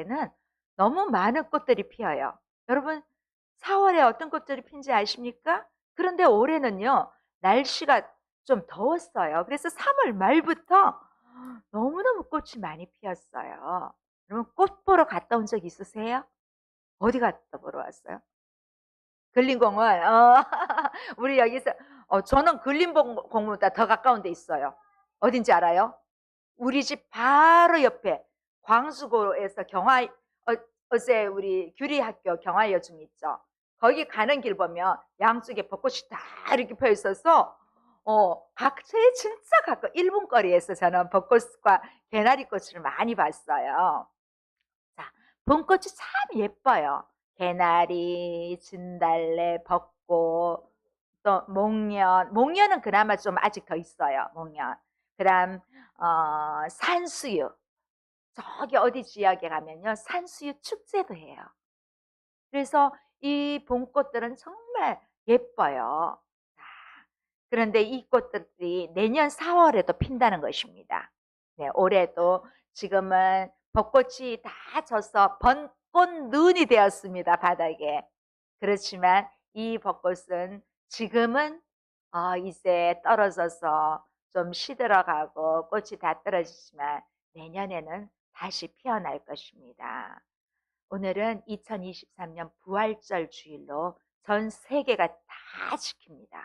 4월에는 너무 많은 꽃들이 피어요. 여러분 4월에 어떤 꽃들이 핀지 아십니까? 그런데 올해는요 날씨가 좀 더웠어요. 그래서 3월 말부터 너무너무 꽃이 많이 피었어요. 여러분 꽃 보러 갔다 온 적 있으세요? 어디 갔다 보러 왔어요? 근린공원. 우리 여기서 저는 근린공원보다 더 가까운 데 있어요. 어딘지 알아요? 우리 집 바로 옆에 광수고에서 어제 우리 규리학교 경화여중 있죠. 거기 가는 길 보면 양쪽에 벚꽃이 다 이렇게 펴 있어서 각처에 진짜 가까워 1분 거리에서 저는 벚꽃과 개나리꽃을 많이 봤어요. 자, 봄꽃이 참 예뻐요. 개나리, 진달래, 벚꽃, 또 목련은 그나마 좀 아직 더 있어요. 목련. 그다음 산수유. 저기 어디 지역에 가면요 산수유 축제도 해요. 그래서 이 봄꽃들은 정말 예뻐요. 자, 그런데 이 꽃들이 내년 4월에도 핀다는 것입니다. 네, 올해도 지금은 벚꽃이 다 져서 벚꽃 눈이 되었습니다. 바닥에. 그렇지만 이 벚꽃은 지금은 이제 떨어져서 좀 시들어가고 꽃이 다 떨어지지만 내년에는 다시 피어날 것입니다. 오늘은 2023년 부활절 주일로 전 세계가 다 지킵니다.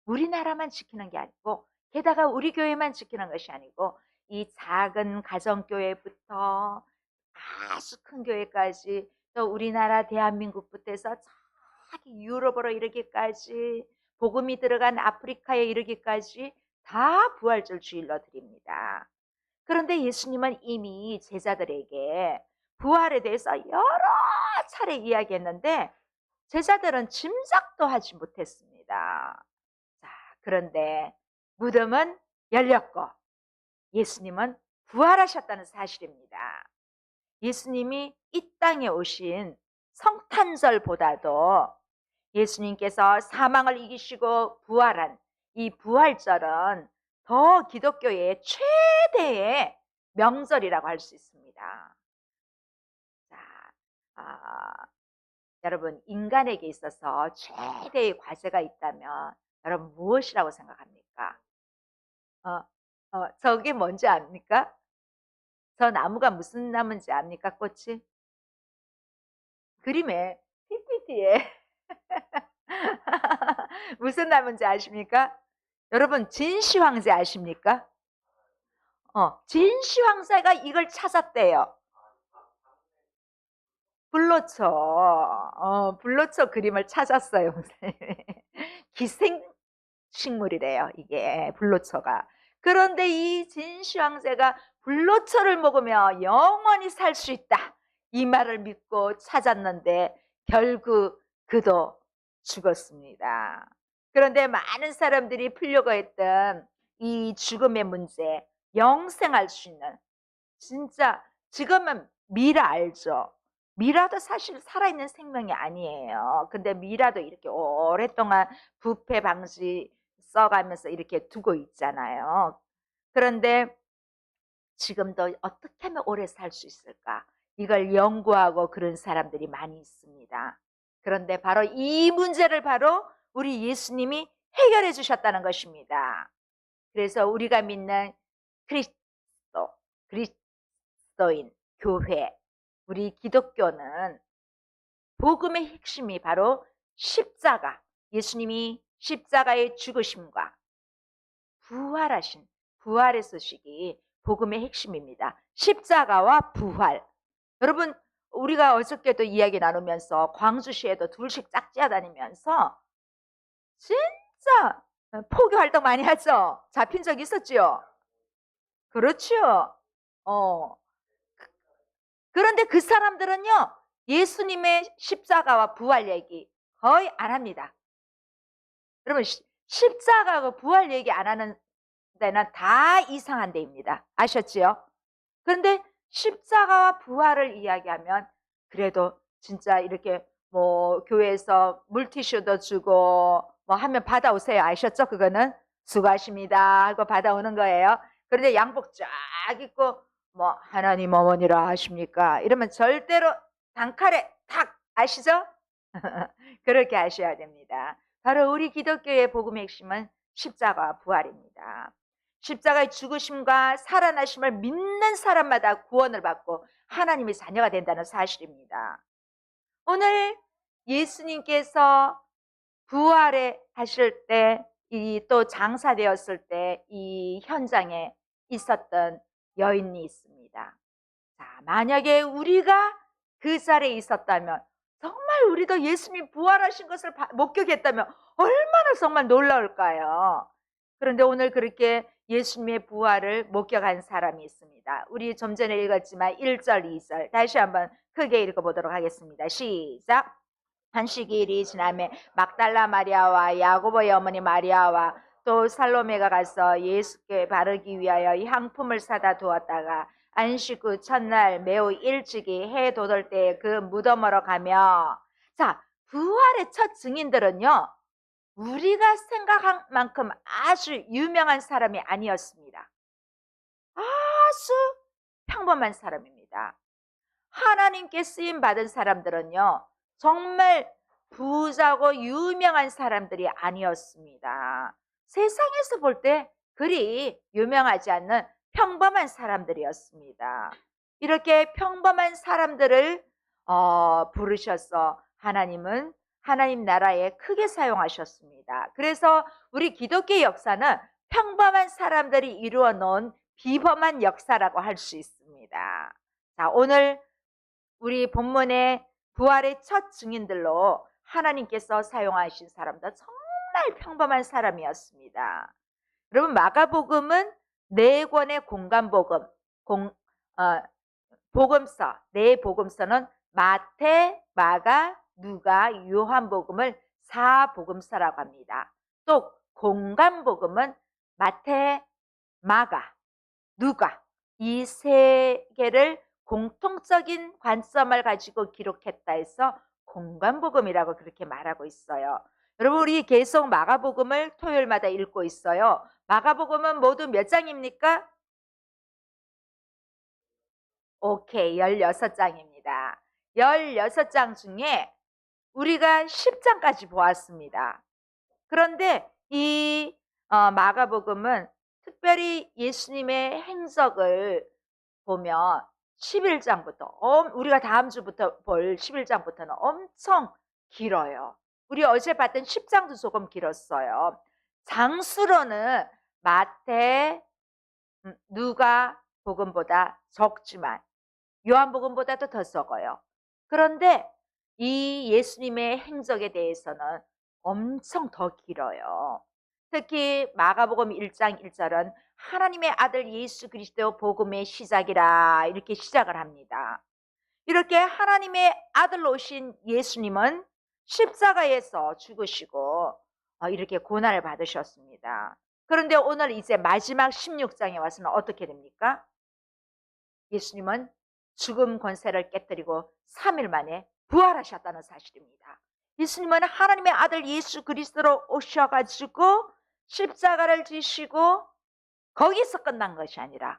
우리나라만 지키는 게 아니고 게다가 우리 교회만 지키는 것이 아니고 이 작은 가정교회부터 아주 큰 교회까지 또 우리나라 대한민국부터 해서 저기 유럽으로 이르기까지 복음이 들어간 아프리카에 이르기까지 다 부활절 주일로 드립니다. 그런데 예수님은 이미 제자들에게 부활에 대해서 여러 차례 이야기했는데 제자들은 짐작도 하지 못했습니다. 자, 그런데 무덤은 열렸고 예수님은 부활하셨다는 사실입니다. 예수님이 이 땅에 오신 성탄절보다도 예수님께서 사망을 이기시고 부활한 이 부활절은 더 기독교의 최대의 명절이라고 할 수 있습니다. 자, 여러분 인간에게 있어서 최대의 과제가 있다면 여러분 무엇이라고 생각합니까? 저게 뭔지 압니까? 저 나무가 무슨 나무인지 압니까? 꽃이? 그림에 PPT에 무슨 나무인지 아십니까? 여러분 진시 황제 아십니까? 진시 황제가 이걸 찾았대요. 불로초 그림을 찾았어요. 기생식물이래요. 이게 불로초가. 그런데 이 진시 황제가 불로초를 먹으며 영원히 살 수 있다. 이 말을 믿고 찾았는데 결국 그도 죽었습니다. 그런데 많은 사람들이 풀려고 했던 이 죽음의 문제, 영생할 수 있는 진짜 지금은 미라 알죠? 미라도 사실 살아있는 생명이 아니에요. 근데 미라도 이렇게 오랫동안 부패 방지 써가면서 이렇게 두고 있잖아요. 그런데 지금도 어떻게 하면 오래 살 수 있을까? 이걸 연구하고 그런 사람들이 많이 있습니다. 그런데 바로 이 문제를 바로 우리 예수님이 해결해 주셨다는 것입니다. 그래서 우리가 믿는 그리스도인, 교회, 우리 기독교는 복음의 핵심이 바로 십자가, 예수님이 십자가의 죽으심과 부활의 소식이 복음의 핵심입니다. 십자가와 부활. 여러분 우리가 어저께도 이야기 나누면서 광주시에도 둘씩 짝지어 다니면서 진짜 포교 활동 많이 하죠? 잡힌 적 있었죠? 그렇죠. 그런데 그 사람들은요 예수님의 십자가와 부활 얘기 거의 안 합니다. 여러분 십자가와 부활 얘기 안 하는 데는 다 이상한 데입니다. 아셨지요? 그런데 십자가와 부활을 이야기하면 그래도 진짜 이렇게 뭐 교회에서 물티슈도 주고 뭐 하면 받아오세요. 아셨죠? 그거는 수고하십니다 하고 받아오는 거예요. 그런데 양복 쫙 입고 뭐 하나님 어머니라 하십니까? 이러면 절대로 단칼에 탁 아시죠? 그렇게 하셔야 됩니다. 바로 우리 기독교의 복음의 핵심은 십자가 부활입니다. 십자가의 죽으심과 살아나심을 믿는 사람마다 구원을 받고 하나님의 자녀가 된다는 사실입니다. 오늘 예수님께서 부활에 하실 때, 또 장사되었을 때 이 현장에 있었던 여인이 있습니다. 자, 만약에 우리가 그 자리에 있었다면, 정말 우리도 예수님 부활하신 것을 목격했다면 얼마나 정말 놀라울까요? 그런데 오늘 그렇게 예수님의 부활을 목격한 사람이 있습니다. 우리 좀 전에 읽었지만 1절, 2절 다시 한번 크게 읽어보도록 하겠습니다. 시작. 한식일이 지나매 막달라 마리아와 야고보의 어머니 마리아와 또 살로메가 가서 예수께 바르기 위하여 이 향품을 사다 두었다가 안식 후 첫날 매우 일찍이 해 돋을 때 그 무덤으로 가며, 자, 부활의 첫 증인들은요, 우리가 생각한 만큼 아주 유명한 사람이 아니었습니다. 아주 평범한 사람입니다. 하나님께 쓰임 받은 사람들은요, 정말 부자고 유명한 사람들이 아니었습니다. 세상에서 볼 때 그리 유명하지 않는 평범한 사람들이었습니다. 이렇게 평범한 사람들을 부르셔서 하나님은 하나님 나라에 크게 사용하셨습니다. 그래서 우리 기독교 역사는 평범한 사람들이 이루어 놓은 비범한 역사라고 할 수 있습니다. 자, 오늘 우리 본문의 부활의 첫 증인들로 하나님께서 사용하신 사람도 정말 평범한 사람이었습니다. 여러분, 마가복음은 4권의 공간복음, 복음서, 네 복음서는 마태, 마가, 누가, 요한복음을 4복음서라고 합니다. 또 공간복음은 마태, 마가, 누가, 이 세 개를 공통적인 관점을 가지고 기록했다 해서 공간복음이라고 그렇게 말하고 있어요. 여러분, 우리 계속 마가복음을 토요일마다 읽고 있어요. 마가복음은 모두 몇 장입니까? 오케이, 16장입니다. 16장 중에 우리가 10장까지 보았습니다. 그런데 이 마가복음은 특별히 예수님의 행적을 보면 11장부터, 우리가 다음 주부터 볼 11장부터는 엄청 길어요. 우리 어제 봤던 10장도 조금 길었어요. 장수로는 마태, 누가 복음보다 적지만 요한복음보다도 더 적어요. 그런데 이 예수님의 행적에 대해서는 엄청 더 길어요. 특히 마가복음 1장 1절은 하나님의 아들 예수 그리스도 복음의 시작이라 이렇게 시작을 합니다. 이렇게 하나님의 아들로 오신 예수님은 십자가에서 죽으시고 이렇게 고난을 받으셨습니다. 그런데 오늘 이제 마지막 16장에 와서는 어떻게 됩니까? 예수님은 죽음 권세를 깨뜨리고 3일 만에 부활하셨다는 사실입니다. 예수님은 하나님의 아들 예수 그리스도로 오셔가지고 십자가를 지시고 거기서 끝난 것이 아니라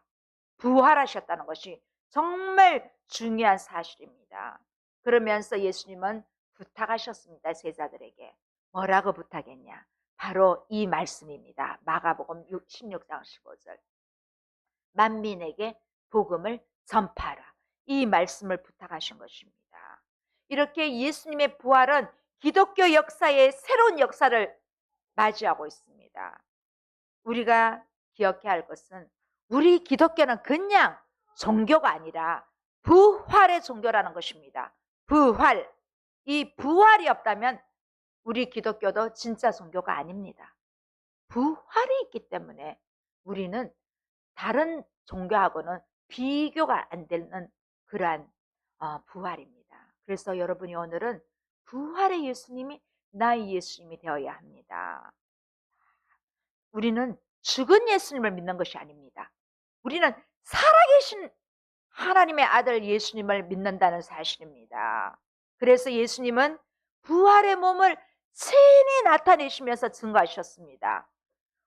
부활하셨다는 것이 정말 중요한 사실입니다. 그러면서 예수님은 부탁하셨습니다. 제자들에게. 뭐라고 부탁했냐? 바로 이 말씀입니다. 마가복음 16장 15절. 만민에게 복음을 전파하라. 이 말씀을 부탁하신 것입니다. 이렇게 예수님의 부활은 기독교 역사의 새로운 역사를 맞이하고 있습니다. 우리가 기억해야 할 것은 우리 기독교는 그냥 종교가 아니라 부활의 종교라는 것입니다. 부활. 이 부활이 없다면 우리 기독교도 진짜 종교가 아닙니다. 부활이 있기 때문에 우리는 다른 종교하고는 비교가 안 되는 그러한 부활입니다. 그래서 여러분이 오늘은 부활의 예수님이 나의 예수님이 되어야 합니다. 우리는 죽은 예수님을 믿는 것이 아닙니다. 우리는 살아계신 하나님의 아들 예수님을 믿는다는 사실입니다. 그래서 예수님은 부활의 몸을 친히 나타내시면서 증거하셨습니다.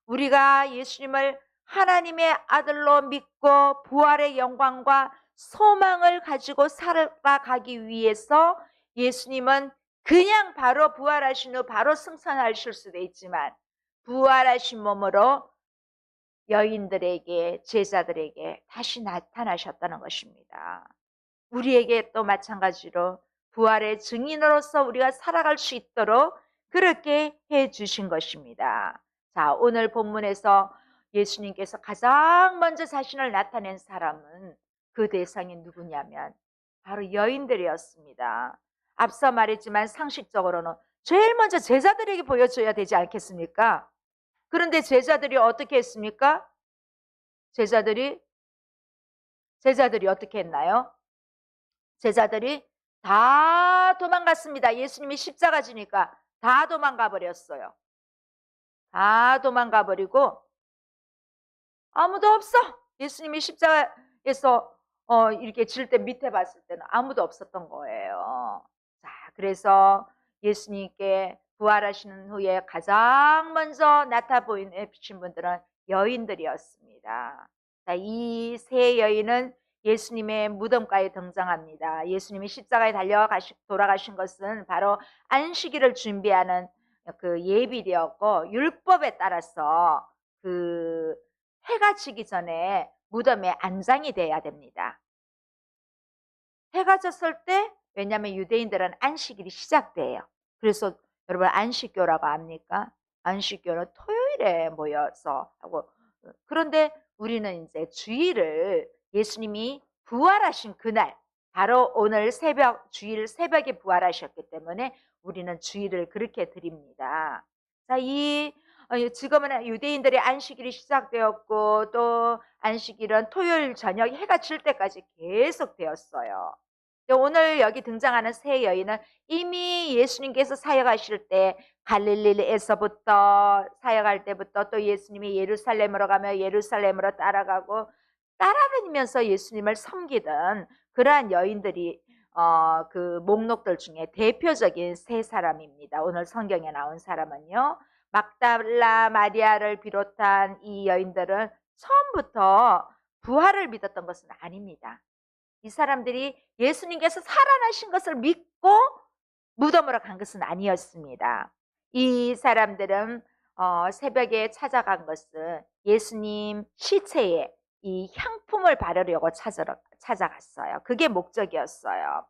우리가 예수님을 하나님의 아들로 믿고 부활의 영광과 소망을 가지고 살아가기 위해서 예수님은 그냥 바로 부활하신 후 바로 승천하실 수도 있지만 부활하신 몸으로 여인들에게, 제자들에게 다시 나타나셨다는 것입니다. 우리에게 또 마찬가지로 부활의 증인으로서 우리가 살아갈 수 있도록 그렇게 해 주신 것입니다. 자, 오늘 본문에서 예수님께서 가장 먼저 자신을 나타낸 사람은 그 대상이 누구냐면 바로 여인들이었습니다. 앞서 말했지만 상식적으로는 제일 먼저 제자들에게 보여줘야 되지 않겠습니까? 그런데 제자들이 어떻게 했습니까? 제자들이 어떻게 했나요? 제자들이 다 도망갔습니다. 예수님이 십자가 지니까 다 도망가 버렸어요. 다 도망가 버리고 아무도 없어. 예수님이 십자가에서 이렇게 질 때 밑에 봤을 때는 아무도 없었던 거예요. 자, 그래서 예수님께 부활하시는 후에 가장 먼저 나타 보이신 분들은 여인들이었습니다. 자, 이 세 여인은 예수님의 무덤가에 등장합니다. 예수님이 십자가에 돌아가신 것은 바로 안식일을 준비하는 그 예비되었고 율법에 따라서 그 해가 지기 전에 무덤에 안장이 돼야 됩니다. 해가 졌을 때, 왜냐하면 유대인들은 안식일이 시작돼요. 그래서 여러분 안식교라고 압니까? 안식교는 토요일에 모여서 하고, 그런데 우리는 이제 주일을 예수님이 부활하신 그날, 바로 오늘 주일 새벽에 부활하셨기 때문에 우리는 주일을 그렇게 드립니다. 자, 지금은 유대인들의 안식일이 시작되었고 또 안식일은 토요일 저녁 해가 질 때까지 계속 되었어요. 오늘 여기 등장하는 세 여인은 이미 예수님께서 사역하실 때 갈릴리에서부터 사역할 때부터 또 예수님이 예루살렘으로 가며 예루살렘으로 따라다니면서 예수님을 섬기던 그러한 여인들이 그 목록들 중에 대표적인 세 사람입니다. 오늘 성경에 나온 사람은요. 막달라 마리아를 비롯한 이 여인들은 처음부터 부활을 믿었던 것은 아닙니다. 이 사람들이 예수님께서 살아나신 것을 믿고 무덤으로 간 것은 아니었습니다. 이 사람들은 새벽에 찾아간 것은 예수님 시체에 이 향품을 바르려고 찾아갔어요. 그게 목적이었어요.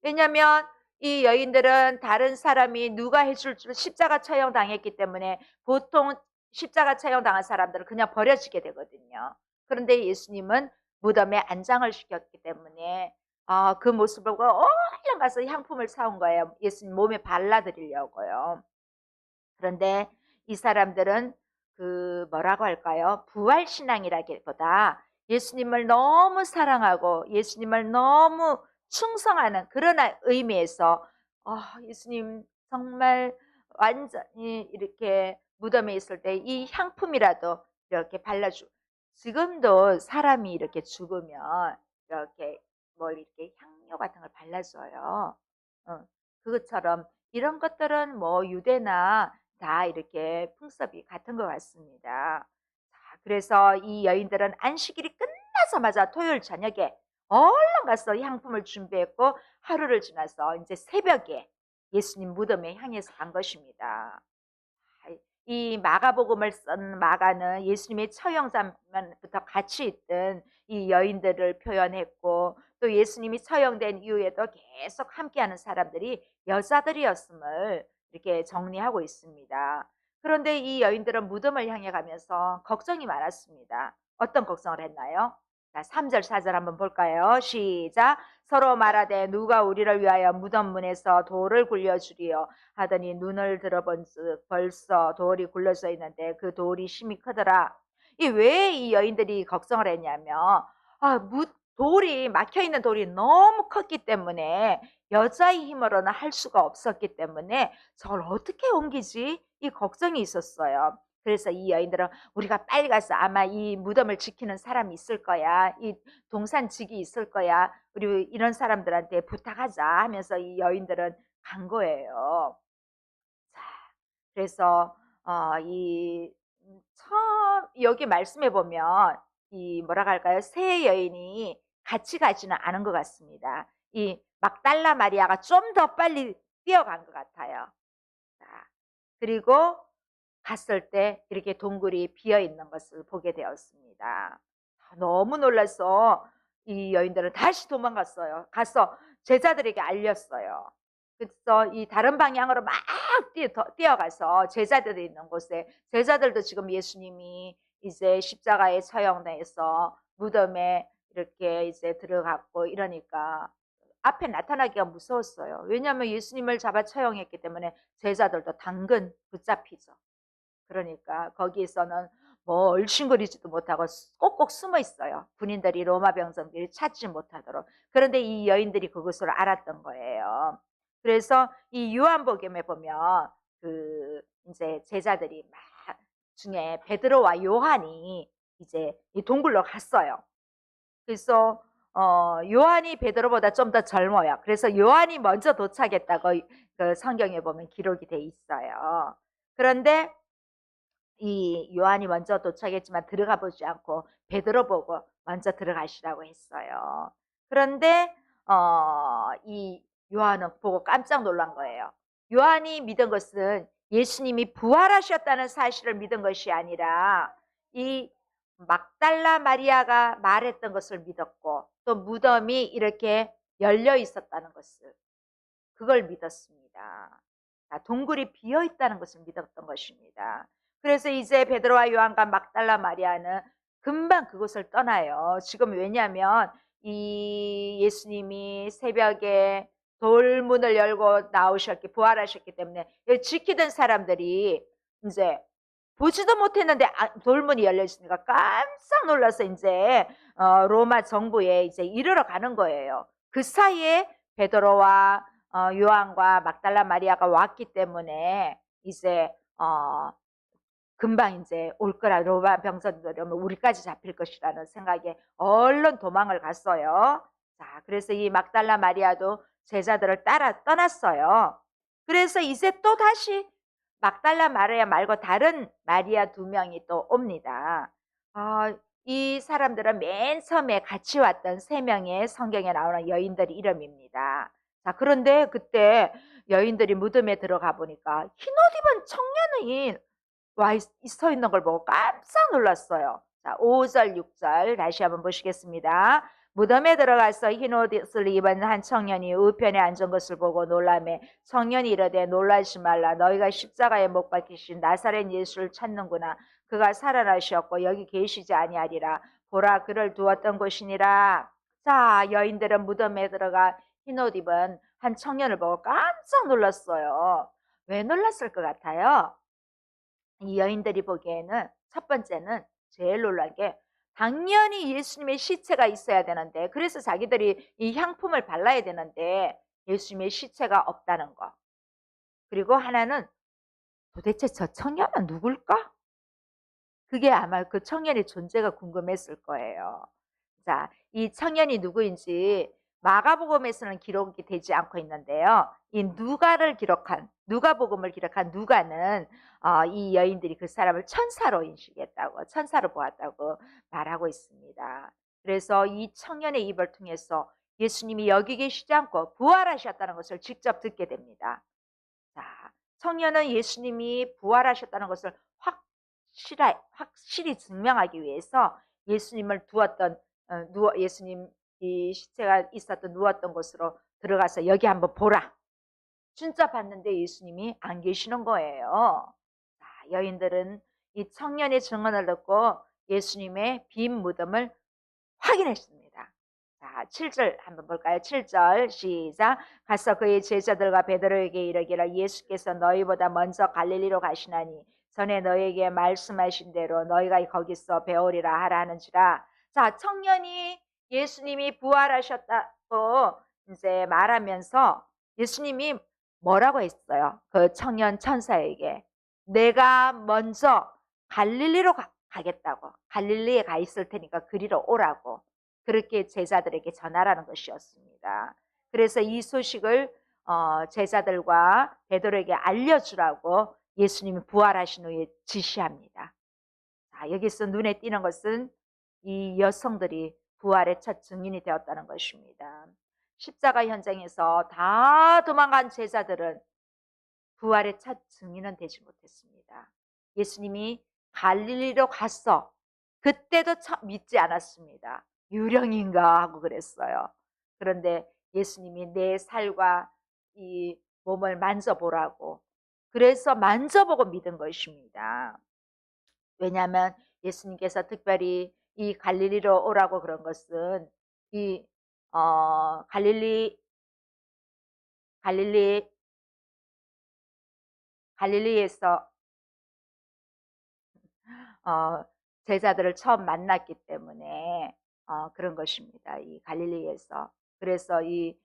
왜냐하면 이 여인들은 다른 사람이 누가 해줄 줄 십자가 처형 당했기 때문에 보통 십자가 처형 당한 사람들은 그냥 버려지게 되거든요. 그런데 예수님은 무덤에 안장을 시켰기 때문에 그 모습을 보고 얼른 가서 향품을 사온 거예요. 예수님 몸에 발라드리려고요. 그런데 이 사람들은 그 뭐라고 할까요? 부활신앙이라기보다 예수님을 너무 사랑하고 예수님을 너무 충성하는 그런 의미에서 예수님 정말 완전히 이렇게 무덤에 있을 때 이 향품이라도 이렇게 발라주. 지금도 사람이 이렇게 죽으면 이렇게 뭘 이렇게 향료 같은 걸 발라줘요. 그것처럼 이런 것들은 뭐 유대나 다 이렇게 풍습이 같은 것 같습니다. 자, 그래서 이 여인들은 안식일이 끝나자마자 토요일 저녁에 얼른 가서 향품을 준비했고 하루를 지나서 이제 새벽에 예수님 무덤에 향해서 간 것입니다. 이 마가복음을 쓴 마가는 예수님의 처형 장면부터 같이 있던 이 여인들을 표현했고 또 예수님이 처형된 이후에도 계속 함께하는 사람들이 여자들이었음을 이렇게 정리하고 있습니다. 그런데 이 여인들은 무덤을 향해 가면서 걱정이 많았습니다. 어떤 걱정을 했나요? 자, 3절, 4절 한번 볼까요? 시작. 서로 말하되 누가 우리를 위하여 무덤 문에서 돌을 굴려주리요 하더니 눈을 들어본즉 벌써 돌이 굴러져 있는데 그 돌이 심히 크더라. 왜 이 여인들이 걱정을 했냐면 돌이 막혀있는 돌이 너무 컸기 때문에 여자의 힘으로는 할 수가 없었기 때문에 저걸 어떻게 옮기지? 이 걱정이 있었어요. 그래서 이 여인들은 우리가 빨리 가서 아마 이 무덤을 지키는 사람이 있을 거야. 이 동산직이 있을 거야. 우리 이런 사람들한테 부탁하자 하면서 이 여인들은 간 거예요. 자, 그래서 이 처음 여기 말씀해 보면 이 뭐라 할까요? 세 여인이 같이 가지는 않은 것 같습니다. 이 막달라 마리아가 좀 더 빨리 뛰어간 것 같아요. 자, 그리고 갔을 때 이렇게 동굴이 비어 있는 것을 보게 되었습니다. 너무 놀라서 이 여인들은 다시 도망갔어요. 가서 제자들에게 알렸어요. 그래서 이 다른 방향으로 막 뛰어가서 제자들이 있는 곳에, 제자들도 지금 예수님이 이제 십자가에 처형돼서 무덤에 이렇게 이제 들어갔고 이러니까 앞에 나타나기가 무서웠어요. 왜냐하면 예수님을 잡아 처형했기 때문에 제자들도 당근 붙잡히죠. 그러니까 거기에서는 뭐 얼씬거리지도 못하고 꼭꼭 숨어 있어요. 군인들이, 로마 병정들이 찾지 못하도록. 그런데 이 여인들이 그것을 알았던 거예요. 그래서 이 요한복음에 보면 그 이제 제자들이 막 중에 베드로와 요한이 이제 이 동굴로 갔어요. 그래서 요한이 베드로보다 좀 더 젊어요. 그래서 요한이 먼저 도착했다고 그 성경에 보면 기록이 돼 있어요. 그런데 이 요한이 먼저 도착했지만 들어가 보지 않고 베드로 보고 먼저 들어가시라고 했어요. 그런데 이 요한은 보고 깜짝 놀란 거예요. 요한이 믿은 것은 예수님이 부활하셨다는 사실을 믿은 것이 아니라 이 막달라 마리아가 말했던 것을 믿었고, 또 무덤이 이렇게 열려 있었다는 것을, 그걸 믿었습니다. 동굴이 비어 있다는 것을 믿었던 것입니다. 그래서 이제 베드로와 요한과 막달라 마리아는 금방 그곳을 떠나요. 지금 왜냐하면 이 예수님이 새벽에 돌문을 열고 나오셨기, 부활하셨기 때문에 지키던 사람들이 이제 보지도 못했는데 돌문이 열려 있으니까 깜짝 놀라서 이제 로마 정부에 이제 이르러 가는 거예요. 그 사이에 베드로와 요한과 막달라 마리아가 왔기 때문에 이제 금방 이제 올 거라, 로마 병사들이 오면 우리까지 잡힐 것이라는 생각에 얼른 도망을 갔어요. 자, 그래서 이 막달라 마리아도 제자들을 따라 떠났어요. 그래서 이제 또 다시 막달라 마리아 말고 다른 마리아 두 명이 또 옵니다. 이 사람들은 맨 처음에 같이 왔던 세 명의 성경에 나오는 여인들의 이름입니다. 자, 그런데 그때 여인들이 무덤에 들어가 보니까 흰옷 입은 청년이 서 있는 걸 보고 깜짝 놀랐어요. 자, 5절, 6절 다시 한번 보시겠습니다. 무덤에 들어가서 흰 옷을 입은 한 청년이 우편에 앉은 것을 보고 놀라매 청년이 이르되 놀라지 말라. 너희가 십자가에 못 박히신 나사렛 예수를 찾는구나. 그가 살아나셨고 여기 계시지 아니하리라. 보라, 그를 두었던 곳이니라. 자, 여인들은 무덤에 들어가 흰 옷 입은 한 청년을 보고 깜짝 놀랐어요. 왜 놀랐을 것 같아요? 이 여인들이 보기에는 첫 번째는 제일 놀란 게, 당연히 예수님의 시체가 있어야 되는데, 그래서 자기들이 이 향품을 발라야 되는데 예수님의 시체가 없다는 거. 그리고 하나는 도대체 저 청년은 누굴까? 그게 아마 그 청년의 존재가 궁금했을 거예요. 자, 이 청년이 누구인지 마가복음에서는 기록이 되지 않고 있는데요. 이 누가복음을 기록한 누가는 이 여인들이 그 사람을 천사로 인식했다고, 천사로 보았다고 말하고 있습니다. 그래서 이 청년의 입을 통해서 예수님이 여기 계시지 않고 부활하셨다는 것을 직접 듣게 됩니다. 자, 청년은 예수님이 부활하셨다는 것을 확실히 증명하기 위해서 예수님을 예수님 이 시체가 있었던 누웠던 곳으로 들어가서 여기 한번 보라. 진짜 봤는데 예수님이 안 계시는 거예요. 자, 여인들은 이 청년의 증언을 듣고 예수님의 빈 무덤을 확인했습니다. 자, 7절 한번 볼까요? 7절 시작. 가서 그의 제자들과 베드로에게 이르기를 예수께서 너희보다 먼저 갈릴리로 가시나니 전에 너희에게 말씀하신 대로 너희가 거기서 배우리라 하라 하는지라. 자, 청년이 예수님이 부활하셨다고 이제 말하면서 예수님이 뭐라고 했어요? 그 청년 천사에게 내가 먼저 갈릴리로 가겠다고, 갈릴리에 가 있을 테니까 그리로 오라고, 그렇게 제자들에게 전하라는 것이었습니다. 그래서 이 소식을 제자들과 베드로에게 알려주라고 예수님이 부활하신 후에 지시합니다. 여기서 눈에 띄는 것은 이 여성들이 부활의 첫 증인이 되었다는 것입니다. 십자가 현장에서 다 도망간 제자들은 부활의 첫 증인은 되지 못했습니다. 예수님이 갈릴리로 갔어. 그때도 참 믿지 않았습니다. 유령인가 하고 그랬어요. 그런데 예수님이 내 살과 이 몸을 만져보라고, 그래서 만져보고 믿은 것입니다. 왜냐하면 예수님께서 특별히 이 갈릴리로 오라고 그런 것은 이 갈릴리 갈릴리 갈릴리에서 어, 제자들을 처음 만났기 때문에 그런 것입니다. 이 갈릴리에서. 그래서 이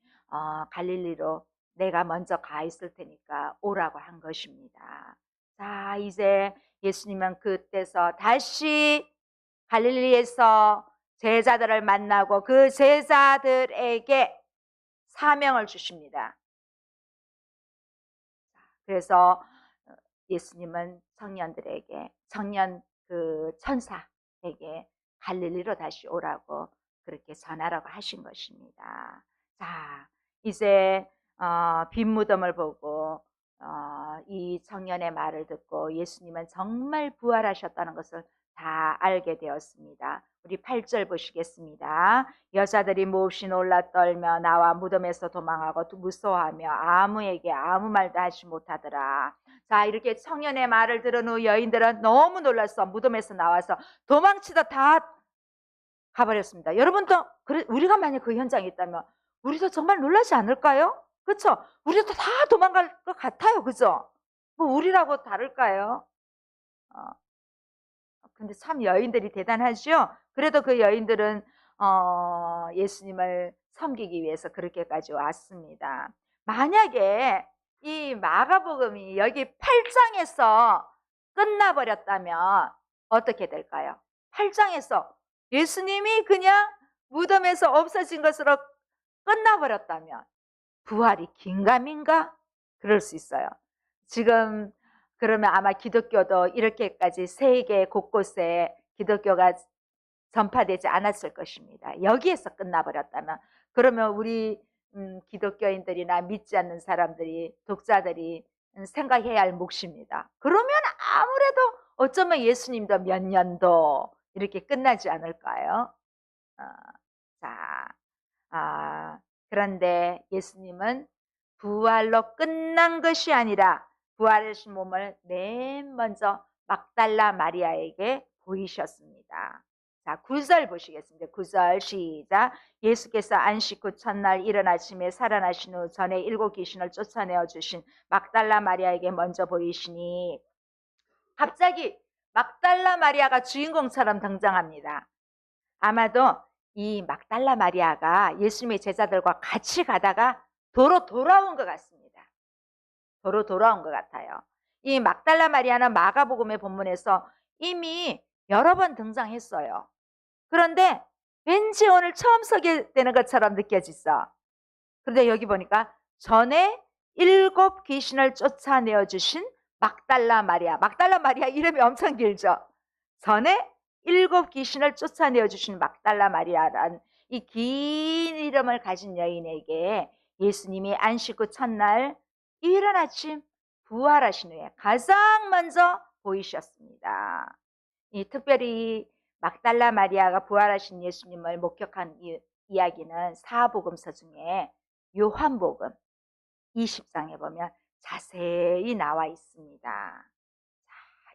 갈릴리로 내가 먼저 가 있을 테니까 오라고 한 것입니다. 자, 이제 예수님은 그때서 다시 갈릴리에서 제자들을 만나고 그 제자들에게 사명을 주십니다. 그래서 예수님은 청년 그 천사에게 갈릴리로 다시 오라고 그렇게 전하라고 하신 것입니다. 자, 이제 빈 무덤을 보고 이 청년의 말을 듣고 예수님은 정말 부활하셨다는 것을 다 알게 되었습니다. 우리 8절 보시겠습니다. 여자들이 몹시 놀라 떨며 나와 무덤에서 도망하고 무서워하며 아무에게 아무 말도 하지 못하더라. 자, 이렇게 청년의 말을 들은 후 여인들은 너무 놀라서 무덤에서 나와서 도망치다 다 가버렸습니다. 여러분도 우리가 만약 그 현장에 있다면 우리도 정말 놀라지 않을까요? 그렇죠? 우리도 다 도망갈 것 같아요. 그죠? 뭐 우리라고 다를까요? 근데 참 여인들이 대단하죠. 그래도 그 여인들은 예수님을 섬기기 위해서 그렇게까지 왔습니다. 만약에 이 마가복음이 여기 8장에서 끝나버렸다면 어떻게 될까요? 8장에서 예수님이 그냥 무덤에서 없어진 것으로 끝나버렸다면 부활이 긴가민가? 그럴 수 있어요. 지금 그러면 아마 기독교도 이렇게까지 세계 곳곳에 기독교가 전파되지 않았을 것입니다. 여기에서 끝나버렸다면 그러면 우리 기독교인들이나 믿지 않는 사람들이, 독자들이 생각해야 할 몫입니다. 그러면 아무래도 어쩌면 예수님도 몇 년도 이렇게 끝나지 않을까요? 어, 자, 그런데 예수님은 부활로 끝난 것이 아니라 부활하신 몸을 맨 먼저 막달라 마리아에게 보이셨습니다. 자, 9절 보시겠습니다. 9절 시작. 예수께서 안식 후 첫날 이른 아침에 살아나신 후 전에 7 귀신을 쫓아내어 주신 막달라 마리아에게 먼저 보이시니, 갑자기 막달라 마리아가 주인공처럼 등장합니다. 아마도 이 막달라 마리아가 예수님의 제자들과 같이 가다가 도로 돌아온 것 같습니다. 도로 돌아온 것 같아요. 이 막달라 마리아는 마가복음의 본문에서 이미 여러 번 등장했어요. 그런데 왠지 오늘 처음 서게 되는 것처럼 느껴지죠. 그런데 여기 보니까 전에 7 귀신을 쫓아내어 주신 막달라 마리아. 막달라 마리아 이름이 엄청 길죠. 전에 7 귀신을 쫓아내어 주신 막달라 마리아란 이 긴 이름을 가진 여인에게 예수님이 안식 후 첫날 이른 아침 부활하신 후에 가장 먼저 보이셨습니다. 특별히 막달라 마리아가 부활하신 예수님을 목격한 이야기는 사복음서 중에 요한복음 20장에 보면 자세히 나와 있습니다.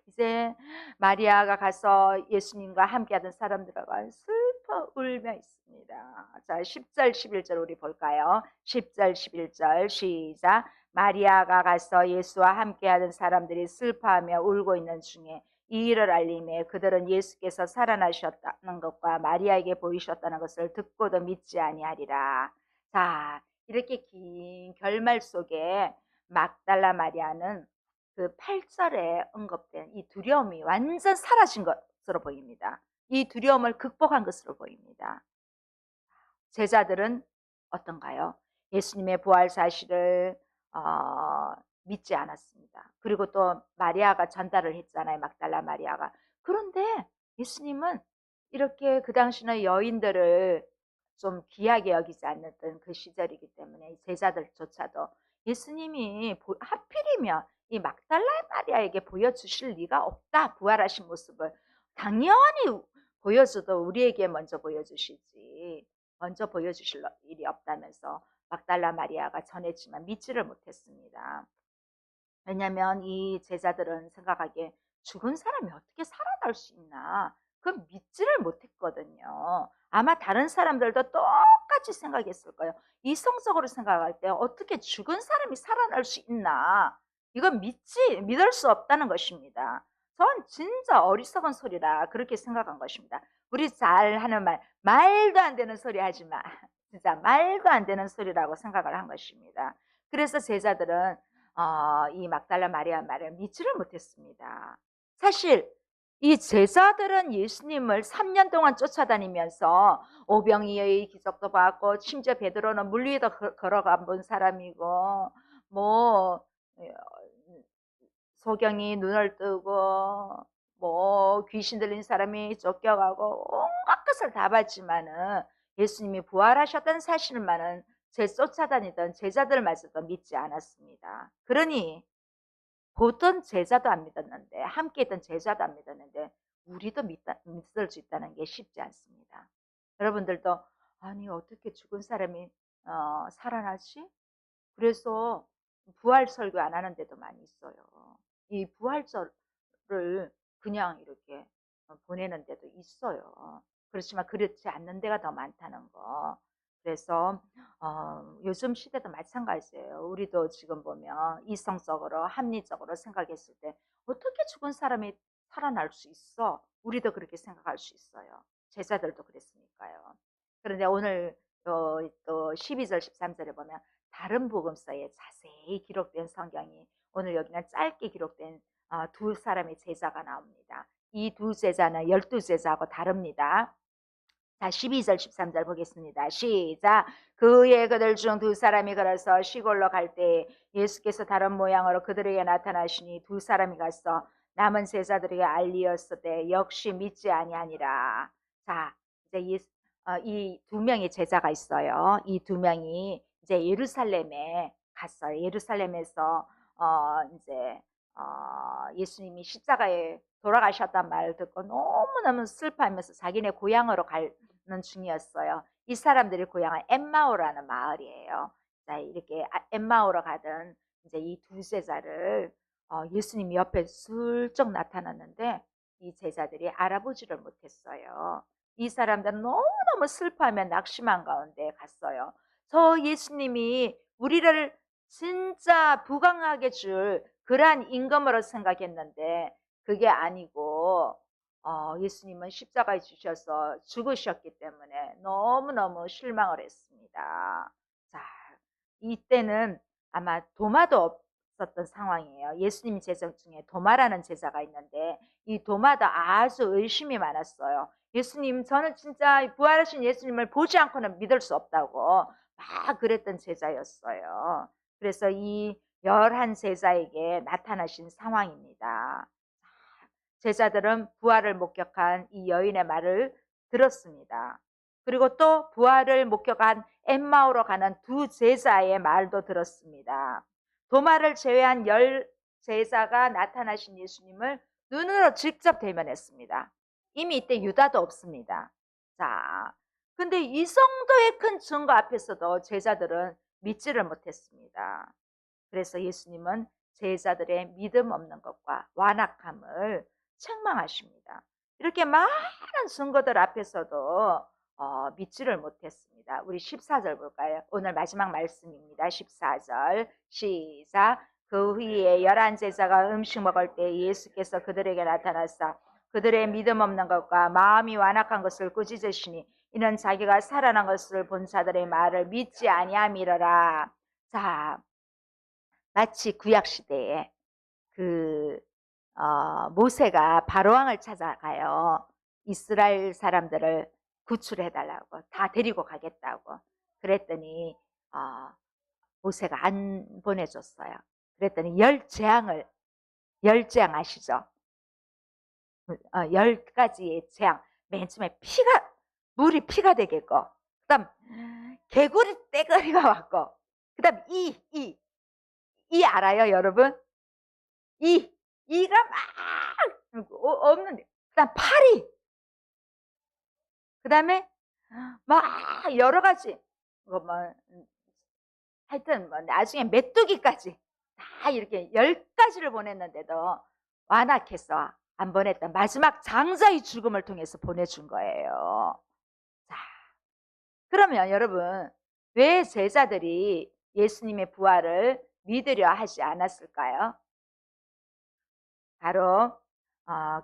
이제 마리아가 가서 예수님과 함께하던 사람들과 슬퍼 울며 있습니다. 자, 10절 11절 우리 볼까요? 10절 11절 시작. 마리아가 가서 예수와 함께하던 사람들이 슬퍼하며 울고 있는 중에 이 일을 알림에 그들은 예수께서 살아나셨다는 것과 마리아에게 보이셨다는 것을 듣고도 믿지 아니하리라. 자, 이렇게 긴 결말 속에 막달라 마리아는 그 8절에 언급된 이 두려움이 완전 사라진 것으로 보입니다. 이 두려움을 극복한 것으로 보입니다. 제자들은 어떤가요? 예수님의 부활 사실을 믿지 않았습니다. 그리고 또 마리아가 전달을 했잖아요. 막달라 마리아가. 그런데 예수님은 이렇게 그 당시는 여인들을 좀 귀하게 여기지 않았던 그 시절이기 때문에 제자들조차도 예수님이 하필이면 이 막달라 마리아에게 보여주실 리가 없다. 부활하신 모습을 당연히 보여줘도 우리에게 먼저 보여주시지, 먼저 보여주실 일이 없다면서 막달라 마리아가 전했지만 믿지를 못했습니다. 왜냐하면 이 제자들은 생각하기에 죽은 사람이 어떻게 살아날 수 있나, 그건 믿지를 못했거든요. 아마 다른 사람들도 똑같이 생각했을 거예요. 이성적으로 생각할 때 어떻게 죽은 사람이 살아날 수 있나, 이건 믿을 수 없다는 것입니다. 전 진짜 어리석은 소리라 그렇게 생각한 것입니다. 우리 잘 하는 말도 안 되는 소리 하지 마. 진짜 말도 안 되는 소리라고 생각을 한 것입니다. 그래서 제자들은 이 막달라 마리아 말을 믿지를 못했습니다. 사실 이 제자들은 예수님을 3년 동안 쫓아다니면서 오병이의 기적도 봤고, 심지어 베드로는 물 위에도 걸어가 본 사람이고, 뭐 소경이 눈을 뜨고, 뭐 귀신 들린 사람이 쫓겨가고 온갖 것을 다 봤지만은 예수님이 부활하셨다는 사실만은 쫓아다니던 제자들마저도 믿지 않았습니다. 그러니 보던 제자도 안 믿었는데, 함께 있던 제자도 안 믿었는데 우리도 믿을 수 있다는 게 쉽지 않습니다. 여러분들도 아니 어떻게 죽은 사람이 살아나지? 그래서 부활 설교 안 하는 데도 많이 있어요. 이 부활절을 그냥 이렇게 보내는 데도 있어요. 그렇지만 그렇지 않는 데가 더 많다는 거. 그래서 요즘 시대도 마찬가지예요. 우리도 지금 보면 이성적으로 합리적으로 생각했을 때 어떻게 죽은 사람이 살아날 수 있어? 우리도 그렇게 생각할 수 있어요. 제자들도 그랬으니까요. 그런데 오늘 또 12절 13절에 보면 다른 복음서에 자세히 기록된 성경이, 오늘 여기는 짧게 기록된 두 사람의 제자가 나옵니다. 이 두 제자는 12제자하고 다릅니다. 자, 12절 13절 보겠습니다. 시작. 그의 그들 중 두 사람이 걸어서 시골로 갈 때 예수께서 다른 모양으로 그들에게 나타나시니 두 사람이 가서 남은 제자들에게 알리었으되 역시 믿지 아니하니라. 자, 이제 이 두 명의 제자가 있어요. 이 두 명이 이제 예루살렘에 갔어요. 예루살렘에서 이제 예수님이 십자가에 돌아가셨단 말을 듣고 너무너무 슬퍼하면서 자기네 고향으로 가는 중이었어요. 이 사람들이 고향은 엠마오라는 마을이에요. 자, 이렇게 엠마오로 가던 이제 이 두 제자를 예수님이 옆에 슬쩍 나타났는데 이 제자들이 알아보지를 못했어요. 이 사람들은 너무너무 슬퍼하며 낙심한 가운데 갔어요. 저 예수님이 우리를 진짜 부강하게 줄 그러한 임금으로 생각했는데 그게 아니고 예수님은 십자가에 주셔서 죽으셨기 때문에 너무너무 실망을 했습니다. 자, 이때는 아마 도마도 없었던 상황이에요. 예수님 제자 중에 도마라는 제자가 있는데 이 도마도 아주 의심이 많았어요. 예수님, 저는 진짜 부활하신 예수님을 보지 않고는 믿을 수 없다고 막 그랬던 제자였어요. 그래서 이 11제자에게 나타나신 상황입니다. 제자들은 부활을 목격한 이 여인의 말을 들었습니다. 그리고 또 부활을 목격한 엠마오로 가는 두 제자의 말도 들었습니다. 도마를 제외한 10제자가 나타나신 예수님을 눈으로 직접 대면했습니다. 이미 이때 유다도 없습니다. 자, 근데 이 정도의 큰 증거 앞에서도 제자들은 믿지를 못했습니다. 그래서 예수님은 제자들의 믿음 없는 것과 완악함을 책망하십니다. 이렇게 많은 증거들 앞에서도 믿지를 못했습니다. 우리 14절 볼까요? 오늘 마지막 말씀입니다. 14절 시작. 그 후에 11제자가 음식 먹을 때 예수께서 그들에게 나타나사 그들의 믿음 없는 것과 마음이 완악한 것을 꾸짖으시니 이는 자기가 살아난 것을 본 자들의 말을 믿지 아니함이러라. 자, 마치 구약 시대에 그 모세가 바로왕을 찾아가요. 이스라엘 사람들을 구출해달라고, 다 데리고 가겠다고. 그랬더니 모세가 안 보내줬어요. 그랬더니 열 재앙 아시죠? 10가지의 재앙. 맨 처음에 물이 피가 되겠고, 그다음 개구리 떼거리가 왔고, 그다음 이 알아요, 여러분? 이가 막 없는데, 그다음 파리, 그다음에 막 여러 가지 뭐 하여튼 나중에 메뚜기까지 다 이렇게 10가지를 보냈는데도 완악해서 안 보냈다. 마지막 장자의 죽음을 통해서 보내준 거예요. 자, 그러면 여러분, 왜 제자들이 예수님의 부활을 믿으려 하지 않았을까요? 바로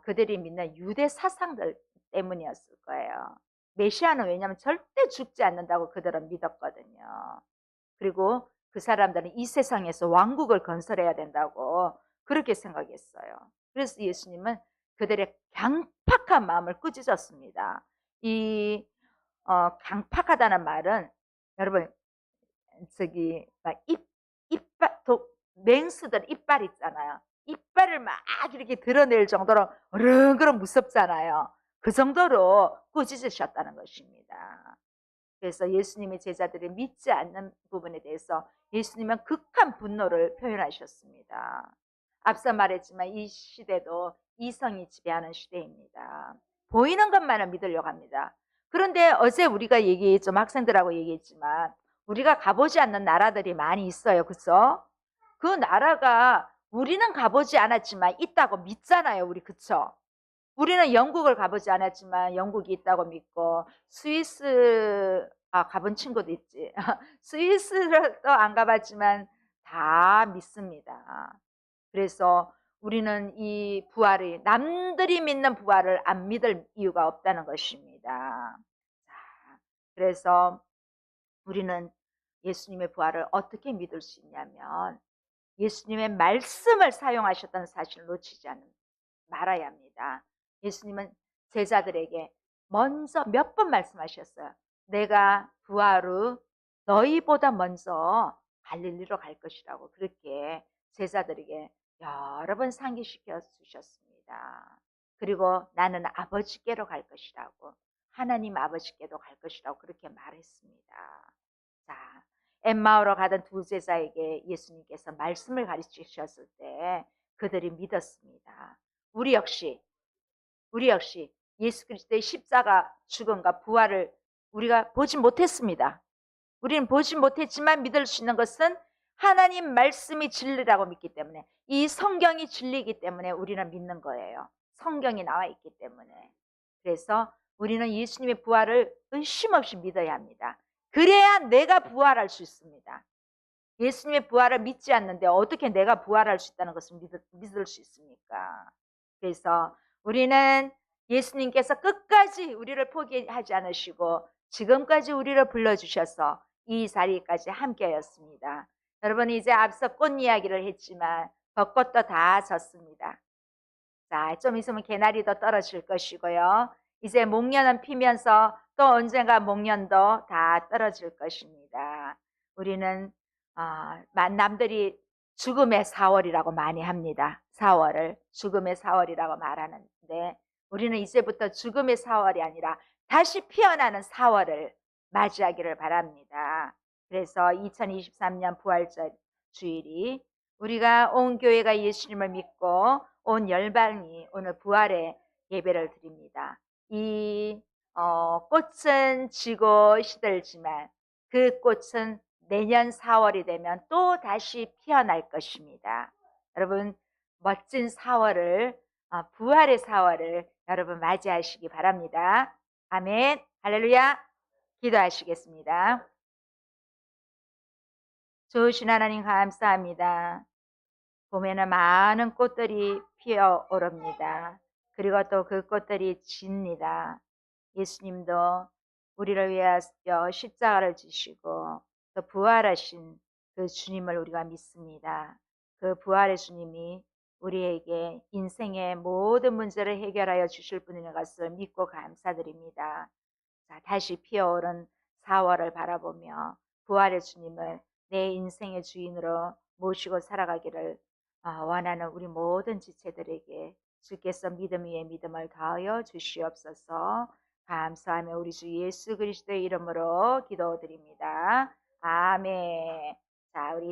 그들이 믿는 유대 사상들 때문이었을 거예요. 메시아는 왜냐하면 절대 죽지 않는다고 그들은 믿었거든요. 그리고 그 사람들은 이 세상에서 왕국을 건설해야 된다고 그렇게 생각했어요. 그래서 예수님은 그들의 강팍한 마음을 꾸짖었습니다. 이 강팍하다는 말은, 여러분, 저기 막 이빨 맹수들 이빨 있잖아요. 이빨을 막 이렇게 드러낼 정도로 어른그런 무섭잖아요. 그 정도로 꾸짖으셨다는 것입니다. 그래서 예수님의 제자들이 믿지 않는 부분에 대해서 예수님은 극한 분노를 표현하셨습니다. 앞서 말했지만 이 시대도 이성이 지배하는 시대입니다. 보이는 것만을 믿으려고 합니다. 그런데 어제 우리가 얘기했죠. 학생들하고 얘기했지만 우리가 가보지 않는 나라들이 많이 있어요. 그쵸? 그 나라가 우리는 가보지 않았지만 있다고 믿잖아요. 우리 그쵸? 우리는 영국을 가보지 않았지만 영국이 있다고 믿고, 스위스 가본 친구도 있지. 스위스를 또 안 가봤지만 다 믿습니다. 그래서 우리는 이 부활이, 남들이 믿는 부활을 안 믿을 이유가 없다는 것입니다. 그래서 우리는 예수님의 부활을 어떻게 믿을 수 있냐면 예수님의 말씀을 사용하셨다는 사실을 놓치지 말아야 합니다. 예수님은 제자들에게 먼저 몇 번 말씀하셨어요. 내가 부활 후 너희보다 먼저 갈릴리로 갈 것이라고 그렇게 제자들에게 여러 번 상기시켜 주셨습니다. 그리고 나는 아버지께로 갈 것이라고, 하나님 아버지께도 갈 것이라고 그렇게 말했습니다. 자, 엠마오로 가던 두 제자에게 예수님께서 말씀을 가르치셨을 때 그들이 믿었습니다. 우리 역시 예수 그리스도의 십자가 죽음과 부활을 우리가 보지 못했습니다. 우리는 보지 못했지만 믿을 수 있는 것은 하나님 말씀이 진리라고 믿기 때문에, 이 성경이 진리이기 때문에 우리는 믿는 거예요. 성경이 나와 있기 때문에. 그래서 우리는 예수님의 부활을 의심 없이 믿어야 합니다. 그래야 내가 부활할 수 있습니다. 예수님의 부활을 믿지 않는데 어떻게 내가 부활할 수 있다는 것을 믿을 수 있습니까? 그래서 우리는 예수님께서 끝까지 우리를 포기하지 않으시고 지금까지 우리를 불러주셔서 이 자리까지 함께하였습니다. 여러분, 이제 앞서 꽃 이야기를 했지만 벚꽃도 다 졌습니다. 자, 좀 있으면 개나리도 떨어질 것이고요. 이제 목련은 피면서 또 언젠가 목련도 다 떨어질 것입니다. 우리는 남들이 죽음의 4월이라고 많이 합니다. 4월을 죽음의 4월이라고 말하는데 우리는 이제부터 죽음의 4월이 아니라 다시 피어나는 4월을 맞이하기를 바랍니다. 그래서 2023년 부활절 주일이 우리가 온 교회가 예수님을 믿고 온 열방이 오늘 부활의 예배를 드립니다. 이 꽃은 지고 시들지만 그 꽃은 내년 4월이 되면 또 다시 피어날 것입니다. 여러분, 멋진 4월을, 부활의 4월을 여러분 맞이하시기 바랍니다. 아멘. 할렐루야. 기도하시겠습니다. 좋으신 하나님 감사합니다. 봄에는 많은 꽃들이 피어오릅니다. 그리고 또 그 꽃들이 집니다. 예수님도 우리를 위하여 십자가를 지시고 또 부활하신 그 주님을 우리가 믿습니다. 그 부활의 주님이 우리에게 인생의 모든 문제를 해결하여 주실 분인 것을 믿고 감사드립니다. 자, 다시 피어오른 4월을 바라보며 부활의 주님을 내 인생의 주인으로 모시고 살아가기를 원하는 우리 모든 지체들에게 주께서 믿음 위에 믿음을 더하여 주시옵소서. 감사하며 우리 주 예수 그리스도의 이름으로 기도드립니다. 아멘. 자, 우리